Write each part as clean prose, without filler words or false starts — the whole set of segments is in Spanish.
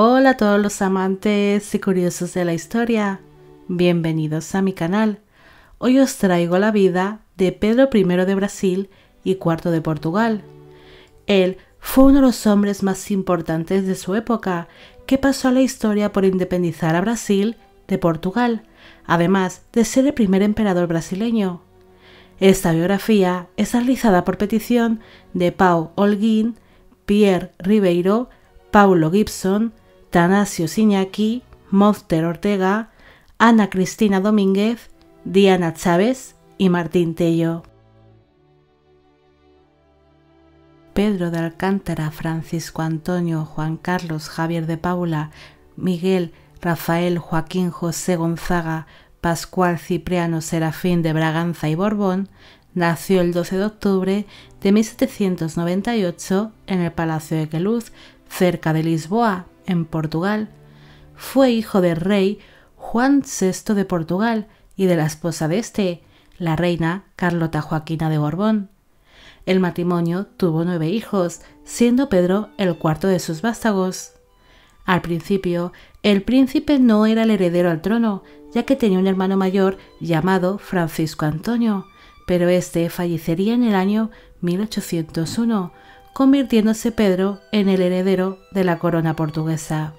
Hola a todos los amantes y curiosos de la historia, bienvenidos a mi canal. Hoy os traigo la vida de Pedro I de Brasil y IV de Portugal. Él fue uno de los hombres más importantes de su época, que pasó a la historia por independizar a Brasil de Portugal, además de ser el primer emperador brasileño. Esta biografía es realizada por petición de Pau Holguín, Pierre Ribeiro, Paulo Gibson, Tanasio Iñaki, Monster Ortega, Ana Cristina Domínguez, Diana Chávez y Martín Tello. Pedro de Alcántara, Francisco Antonio, Juan Carlos, Javier de Paula, Miguel, Rafael, Joaquín, José Gonzaga, Pascual, Cipriano, Serafín de Braganza y Borbón, nació el 12 de octubre de 1798 en el Palacio de Queluz, cerca de Lisboa, en Portugal. Fue hijo del rey Juan VI de Portugal y de la esposa de este, la reina Carlota Joaquina de Borbón. El matrimonio tuvo 9 hijos, siendo Pedro el cuarto de sus vástagos. Al principio, el príncipe no era el heredero al trono, ya que tenía un hermano mayor llamado Francisco Antonio, pero este fallecería en el año 1801, convirtiéndose Pedro en el heredero de la corona portuguesa.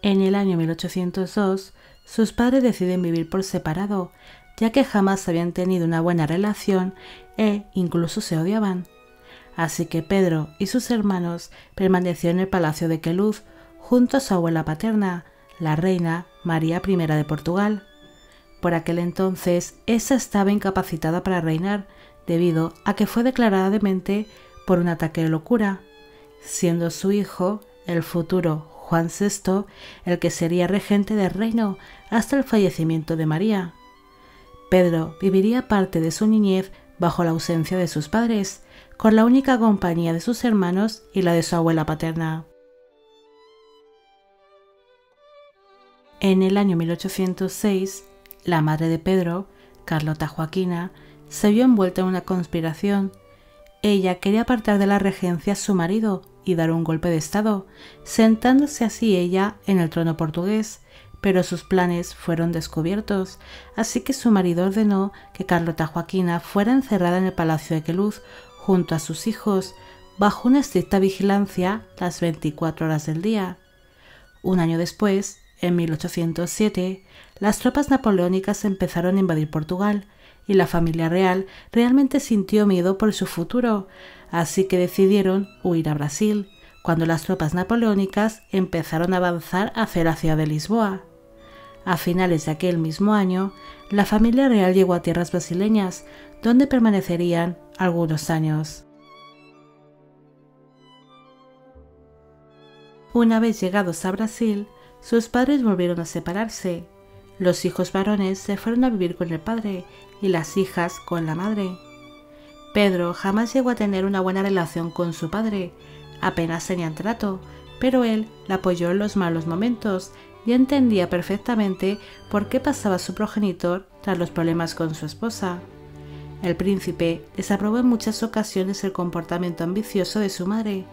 En el año 1802, sus padres deciden vivir por separado, ya que jamás habían tenido una buena relación e incluso se odiaban. Así que Pedro y sus hermanos permanecieron en el Palacio de Queluz junto a su abuela paterna, la reina María I de Portugal. Por aquel entonces, esa estaba incapacitada para reinar debido a que fue declarada demente por un ataque de locura, siendo su hijo, el futuro Juan VI, el que sería regente del reino hasta el fallecimiento de María. Pedro viviría parte de su niñez bajo la ausencia de sus padres, con la única compañía de sus hermanos y la de su abuela paterna. En el año 1806, la madre de Pedro, Carlota Joaquina, se vio envuelta en una conspiración. Ella quería apartar de la regencia a su marido y dar un golpe de estado, sentándose así ella en el trono portugués, pero sus planes fueron descubiertos, así que su marido ordenó que Carlota Joaquina fuera encerrada en el Palacio de Queluz junto a sus hijos, bajo una estricta vigilancia las 24 horas del día. Un año después, en 1807, las tropas napoleónicas empezaron a invadir Portugal y la familia real realmente sintió miedo por su futuro, así que decidieron huir a Brasil, cuando las tropas napoleónicas empezaron a avanzar hacia la ciudad de Lisboa. A finales de aquel mismo año, la familia real llegó a tierras brasileñas, donde permanecerían algunos años. Una vez llegados a Brasil, sus padres volvieron a separarse. Los hijos varones se fueron a vivir con el padre y las hijas con la madre. Pedro jamás llegó a tener una buena relación con su padre, apenas tenían trato, pero él la apoyó en los malos momentos y entendía perfectamente por qué pasaba su progenitor tras los problemas con su esposa. El príncipe desaprobó en muchas ocasiones el comportamiento ambicioso de su madre.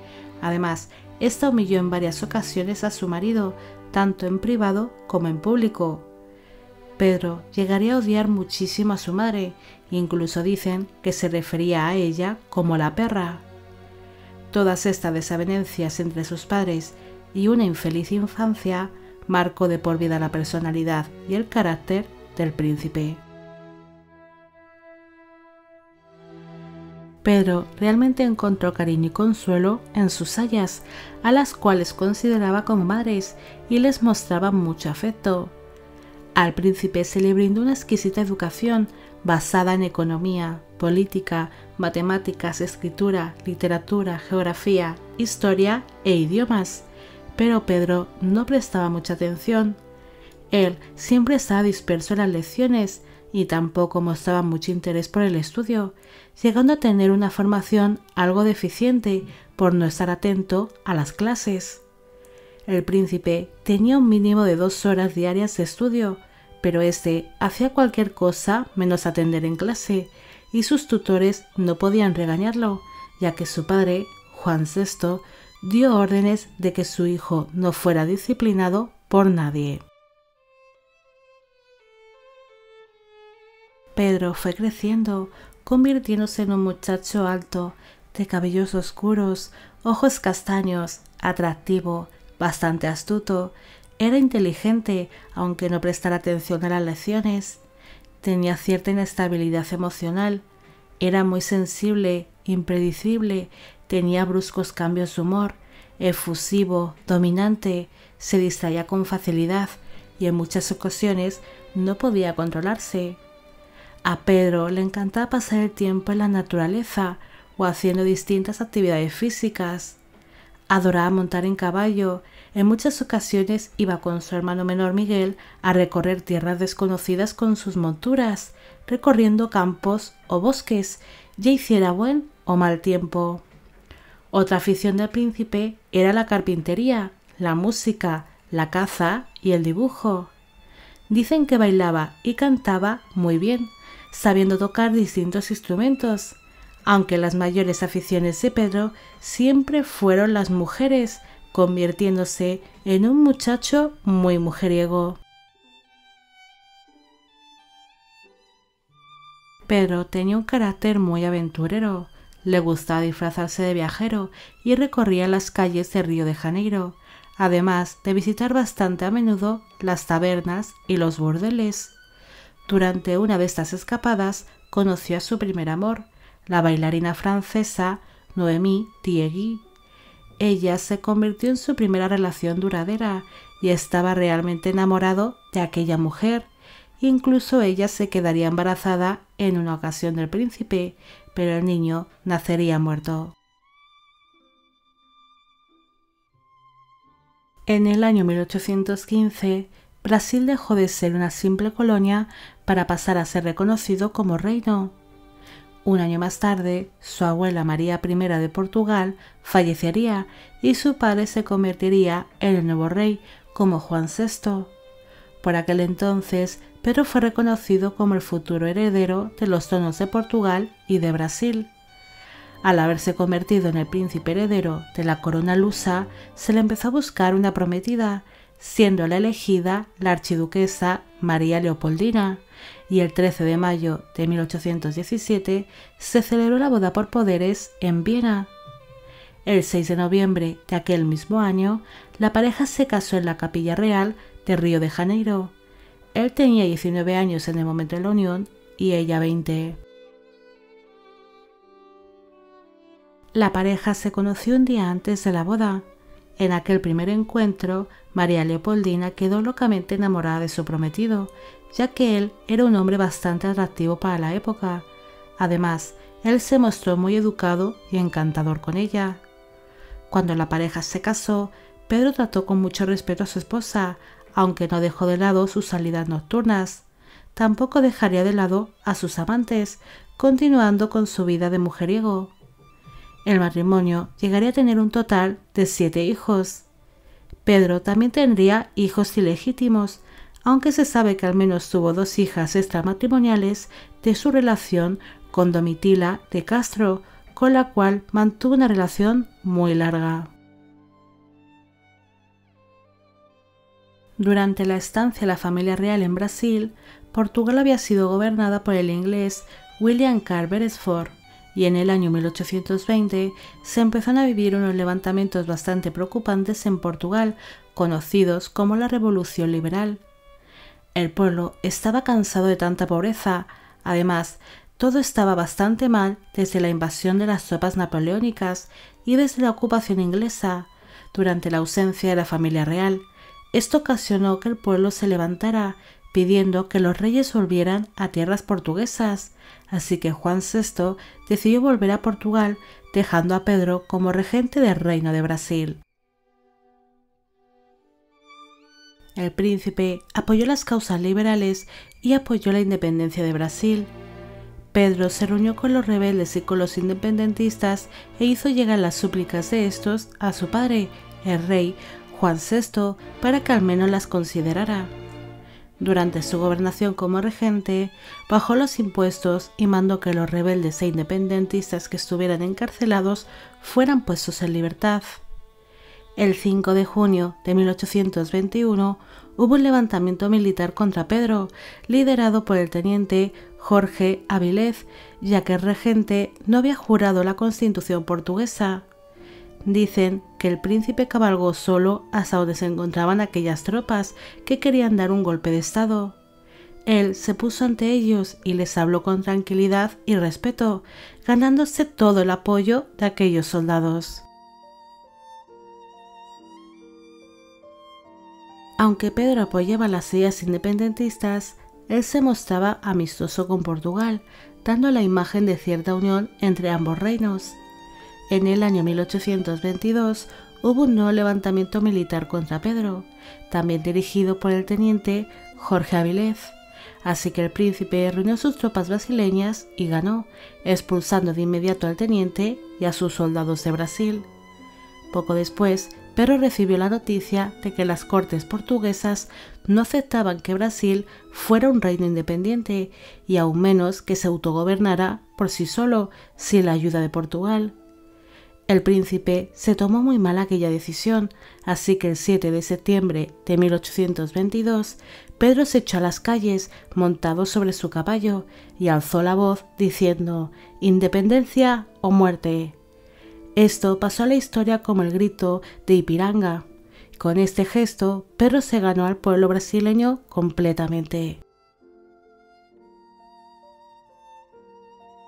Además, ésta humilló en varias ocasiones a su marido, tanto en privado como en público. Pedro llegaría a odiar muchísimo a su madre, incluso dicen que se refería a ella como la perra. Todas estas desavenencias entre sus padres y una infeliz infancia marcó de por vida la personalidad y el carácter del príncipe. Pedro realmente encontró cariño y consuelo en sus ayas, a las cuales consideraba como madres y les mostraba mucho afecto. Al príncipe se le brindó una exquisita educación basada en economía, política, matemáticas, escritura, literatura, geografía, historia e idiomas, pero Pedro no prestaba mucha atención. Él siempre estaba disperso en las lecciones y tampoco mostraba mucho interés por el estudio, llegando a tener una formación algo deficiente por no estar atento a las clases. El príncipe tenía un mínimo de 2 horas diarias de estudio, pero este hacía cualquier cosa menos atender en clase, y sus tutores no podían regañarlo, ya que su padre, Juan VI dio órdenes de que su hijo no fuera disciplinado por nadie. Pedro fue creciendo, convirtiéndose en un muchacho alto, de cabellos oscuros, ojos castaños, atractivo, bastante astuto. Era inteligente, aunque no prestara atención a las lecciones. Tenía cierta inestabilidad emocional. Era muy sensible, impredecible, tenía bruscos cambios de humor, efusivo, dominante, se distraía con facilidad y en muchas ocasiones no podía controlarse. A Pedro le encantaba pasar el tiempo en la naturaleza o haciendo distintas actividades físicas. Adoraba montar en caballo. En muchas ocasiones iba con su hermano menor Miguel a recorrer tierras desconocidas con sus monturas, recorriendo campos o bosques, ya hiciera buen o mal tiempo. Otra afición del príncipe era la carpintería, la música, la caza y el dibujo. Dicen que bailaba y cantaba muy bien, sabiendo tocar distintos instrumentos, aunque las mayores aficiones de Pedro siempre fueron las mujeres, convirtiéndose en un muchacho muy mujeriego. Pedro tenía un carácter muy aventurero, le gustaba disfrazarse de viajero y recorría las calles de Río de Janeiro, además de visitar bastante a menudo las tabernas y los burdeles. Durante una de estas escapadas conoció a su primer amor, la bailarina francesa Noémie Thiegy. Ella se convirtió en su primera relación duradera y estaba realmente enamorado de aquella mujer. Incluso ella se quedaría embarazada en una ocasión del príncipe, pero el niño nacería muerto. En el año 1815, Brasil dejó de ser una simple colonia para pasar a ser reconocido como reino. Un año más tarde, su abuela María I de Portugal fallecería y su padre se convertiría en el nuevo rey como Juan VI. Por aquel entonces, Pedro fue reconocido como el futuro heredero de los tronos de Portugal y de Brasil. Al haberse convertido en el príncipe heredero de la corona lusa, se le empezó a buscar una prometida, siendo la elegida la archiduquesa María Leopoldina, y el 13 de mayo de 1817 se celebró la boda por poderes en Viena. El 6 de noviembre de aquel mismo año, la pareja se casó en la Capilla Real de Río de Janeiro. Él tenía 19 años en el momento de la unión y ella 20. La pareja se conoció un día antes de la boda. En aquel primer encuentro, María Leopoldina quedó locamente enamorada de su prometido, ya que él era un hombre bastante atractivo para la época. Además, él se mostró muy educado y encantador con ella. Cuando la pareja se casó, Pedro trató con mucho respeto a su esposa, aunque no dejó de lado sus salidas nocturnas. Tampoco dejaría de lado a sus amantes, continuando con su vida de mujeriego. El matrimonio llegaría a tener un total de 7 hijos. Pedro también tendría hijos ilegítimos, aunque se sabe que al menos tuvo 2 hijas extramatrimoniales de su relación con Domitila de Castro, con la cual mantuvo una relación muy larga. Durante la estancia de la familia real en Brasil, Portugal había sido gobernada por el inglés William Carl Beresford, y en el año 1820 se empezaron a vivir unos levantamientos bastante preocupantes en Portugal, conocidos como la Revolución Liberal. El pueblo estaba cansado de tanta pobreza. Además, todo estaba bastante mal desde la invasión de las tropas napoleónicas y desde la ocupación inglesa. Durante la ausencia de la familia real, esto ocasionó que el pueblo se levantara, pidiendo que los reyes volvieran a tierras portuguesas, así que Juan VI decidió volver a Portugal, dejando a Pedro como regente del Reino de Brasil. El príncipe apoyó las causas liberales y apoyó la independencia de Brasil. Pedro se reunió con los rebeldes y con los independentistas e hizo llegar las súplicas de estos a su padre, el rey Juan VI, para que al menos las considerara. Durante su gobernación como regente, bajó los impuestos y mandó que los rebeldes e independentistas que estuvieran encarcelados fueran puestos en libertad. El 5 de junio de 1821 hubo un levantamiento militar contra Pedro, liderado por el teniente Jorge Avilés, ya que el regente no había jurado la Constitución portuguesa. Dicen que el príncipe cabalgó solo hasta donde se encontraban aquellas tropas que querían dar un golpe de estado. Él se puso ante ellos y les habló con tranquilidad y respeto, ganándose todo el apoyo de aquellos soldados. Aunque Pedro apoyaba las ideas independentistas, él se mostraba amistoso con Portugal, dando la imagen de cierta unión entre ambos reinos. En el año 1822 hubo un nuevo levantamiento militar contra Pedro, también dirigido por el teniente Jorge Avilés, así que el príncipe reunió sus tropas brasileñas y ganó, expulsando de inmediato al teniente y a sus soldados de Brasil. Poco después, Pedro recibió la noticia de que las cortes portuguesas no aceptaban que Brasil fuera un reino independiente y aún menos que se autogobernara por sí solo sin la ayuda de Portugal. El príncipe se tomó muy mal aquella decisión, así que el 7 de septiembre de 1822 Pedro se echó a las calles montado sobre su caballo y alzó la voz diciendo «Independencia o muerte». Esto pasó a la historia como el grito de Ipiranga. Con este gesto, Pedro se ganó al pueblo brasileño completamente.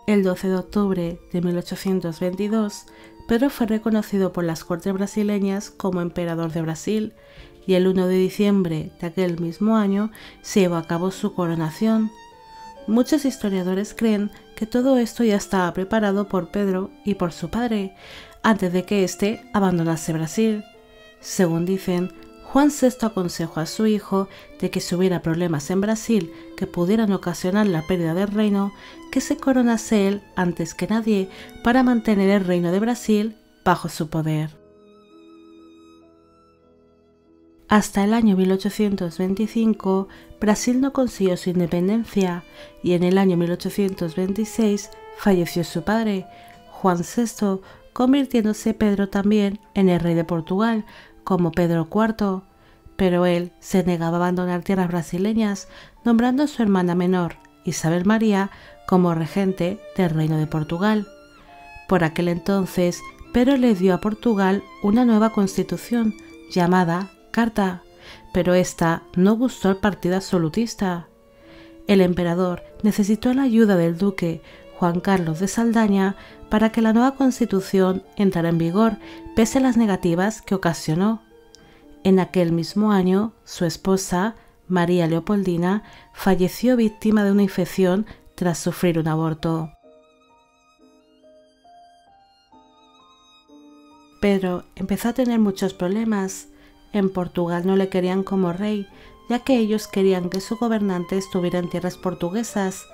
El 12 de octubre de 1822, Pedro fue reconocido por las cortes brasileñas como emperador de Brasil y el 1 de diciembre de aquel mismo año se llevó a cabo su coronación. Muchos historiadores creen que todo esto ya estaba preparado por Pedro y por su padre, antes de que éste abandonase Brasil. Según dicen, Juan VI aconsejó a su hijo de que si hubiera problemas en Brasil que pudieran ocasionar la pérdida del reino, que se coronase él antes que nadie para mantener el reino de Brasil bajo su poder. Hasta el año 1825, Brasil no consiguió su independencia y en el año 1826 falleció su padre, Juan VI, convirtiéndose Pedro también en el rey de Portugal, como Pedro IV, pero él se negaba a abandonar tierras brasileñas, nombrando a su hermana menor, Isabel María, como regente del reino de Portugal. Por aquel entonces, Pedro le dio a Portugal una nueva constitución llamada Carta, pero esta no gustó al partido absolutista. El emperador necesitó la ayuda del duque Juan Carlos de Saldaña para que la nueva constitución entrara en vigor, pese a las negativas que ocasionó. En aquel mismo año, su esposa, María Leopoldina, falleció víctima de una infección tras sufrir un aborto. Pedro empezó a tener muchos problemas. En Portugal no le querían como rey, ya que ellos querían que su gobernante estuviera en tierras portuguesas,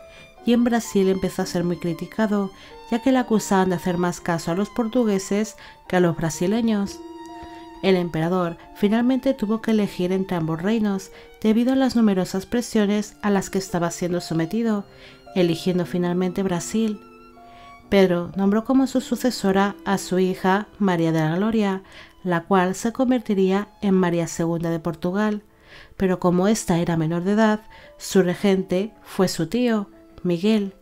y en Brasil empezó a ser muy criticado, ya que le acusaban de hacer más caso a los portugueses que a los brasileños. El emperador finalmente tuvo que elegir entre ambos reinos debido a las numerosas presiones a las que estaba siendo sometido, eligiendo finalmente Brasil. Pedro nombró como su sucesora a su hija María de la Gloria, la cual se convertiría en María II de Portugal, pero como ésta era menor de edad, su regente fue su tío, Miguel.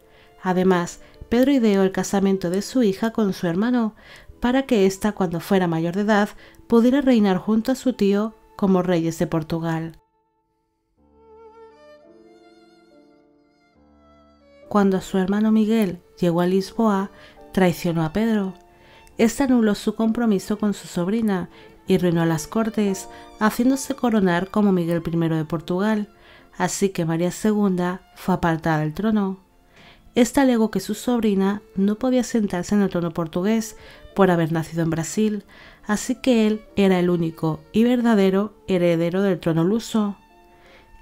Además, Pedro ideó el casamiento de su hija con su hermano, para que ésta, cuando fuera mayor de edad, pudiera reinar junto a su tío como reyes de Portugal. Cuando su hermano Miguel llegó a Lisboa, traicionó a Pedro. Este anuló su compromiso con su sobrina y reinó a las cortes, haciéndose coronar como Miguel I de Portugal, así que María II fue apartada del trono. Esta alegó que su sobrina no podía sentarse en el trono portugués por haber nacido en Brasil, así que él era el único y verdadero heredero del trono luso.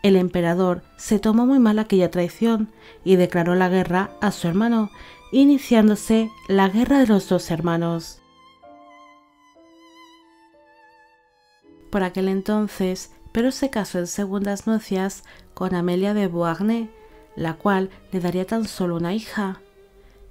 El emperador se tomó muy mal aquella traición y declaró la guerra a su hermano, iniciándose la Guerra de los Dos Hermanos. Por aquel entonces, Pedro se casó en segundas nupcias con Amelia de Beauharnais, la cual le daría tan solo una hija.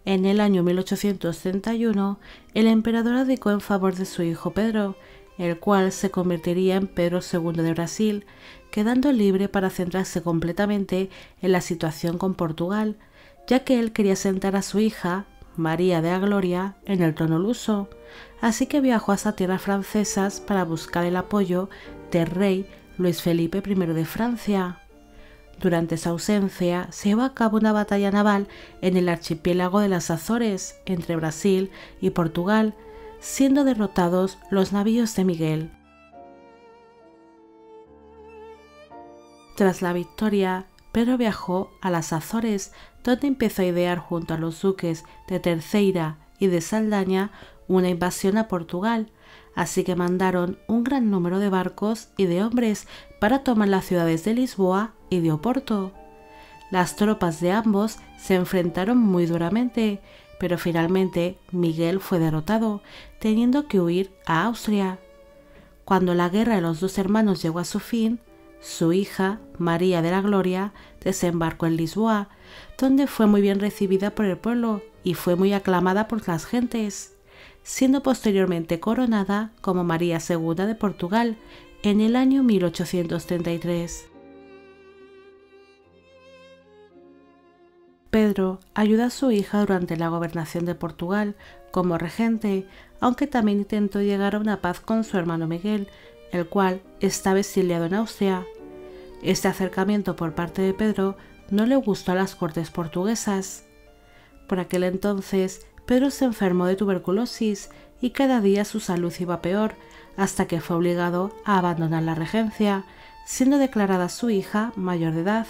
En el año 1831, el emperador abdicó en favor de su hijo Pedro, el cual se convertiría en Pedro II de Brasil, quedando libre para centrarse completamente en la situación con Portugal, ya que él quería sentar a su hija, María de la Gloria, en el trono luso, así que viajó hasta tierras francesas para buscar el apoyo del rey Luis Felipe I de Francia. Durante su ausencia se llevó a cabo una batalla naval en el archipiélago de las Azores, entre Brasil y Portugal, siendo derrotados los navíos de Miguel. Tras la victoria, Pedro viajó a las Azores, donde empezó a idear junto a los duques de Terceira y de Saldaña una invasión a Portugal, así que mandaron un gran número de barcos y de hombres para tomar las ciudades de Lisboa y de Oporto. Las tropas de ambos se enfrentaron muy duramente, pero finalmente Miguel fue derrotado, teniendo que huir a Austria. Cuando la guerra de los dos hermanos llegó a su fin, su hija, María de la Gloria, desembarcó en Lisboa, donde fue muy bien recibida por el pueblo y fue muy aclamada por las gentes, siendo posteriormente coronada como María II de Portugal en el año 1833. Pedro ayudó a su hija durante la gobernación de Portugal como regente, aunque también intentó llegar a una paz con su hermano Miguel, el cual estaba exiliado en Austria. Este acercamiento por parte de Pedro no le gustó a las cortes portuguesas. Por aquel entonces, Pedro se enfermó de tuberculosis y cada día su salud iba peor, hasta que fue obligado a abandonar la regencia, siendo declarada su hija mayor de edad.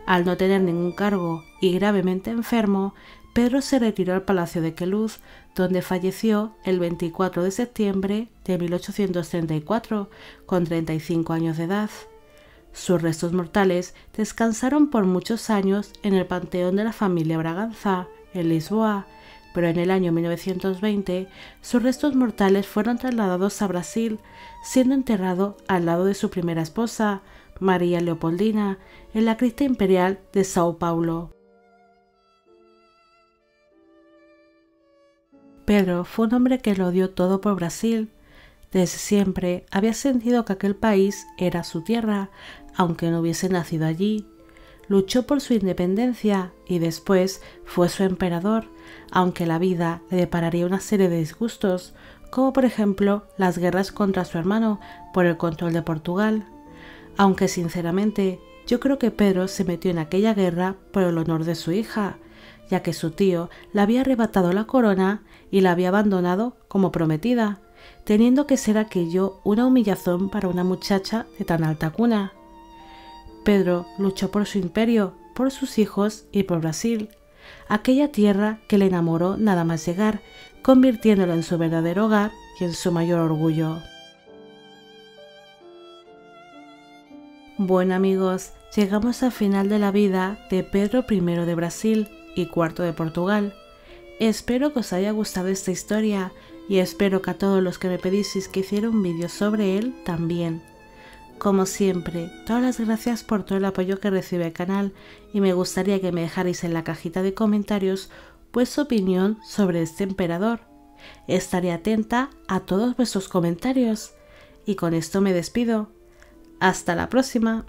Al no tener ningún cargo y gravemente enfermo, Pedro se retiró al Palacio de Queluz, donde falleció el 24 de septiembre de 1834, con 35 años de edad. Sus restos mortales descansaron por muchos años en el Panteón de la familia Braganza, en Lisboa, pero en el año 1920 sus restos mortales fueron trasladados a Brasil, siendo enterrado al lado de su primera esposa, María Leopoldina, en la cripta imperial de Sao Paulo. Pedro fue un hombre que lo dio todo por Brasil. Desde siempre había sentido que aquel país era su tierra, aunque no hubiese nacido allí. Luchó por su independencia y después fue su emperador, aunque la vida le depararía una serie de disgustos, como por ejemplo las guerras contra su hermano por el control de Portugal. Aunque sinceramente yo creo que Pedro se metió en aquella guerra por el honor de su hija, ya que su tío le había arrebatado la corona y la había abandonado como prometida, teniendo que ser aquello una humillación para una muchacha de tan alta cuna. Pedro luchó por su imperio, por sus hijos y por Brasil, aquella tierra que le enamoró nada más llegar, convirtiéndola en su verdadero hogar y en su mayor orgullo. Bueno amigos, llegamos al final de la vida de Pedro I de Brasil y IV de Portugal. Espero que os haya gustado esta historia y espero que a todos los que me pedisteis que hiciera un vídeo sobre él también. Como siempre, todas las gracias por todo el apoyo que recibe el canal y me gustaría que me dejarais en la cajita de comentarios vuestra opinión sobre este emperador. Estaré atenta a todos vuestros comentarios y con esto me despido. Hasta la próxima.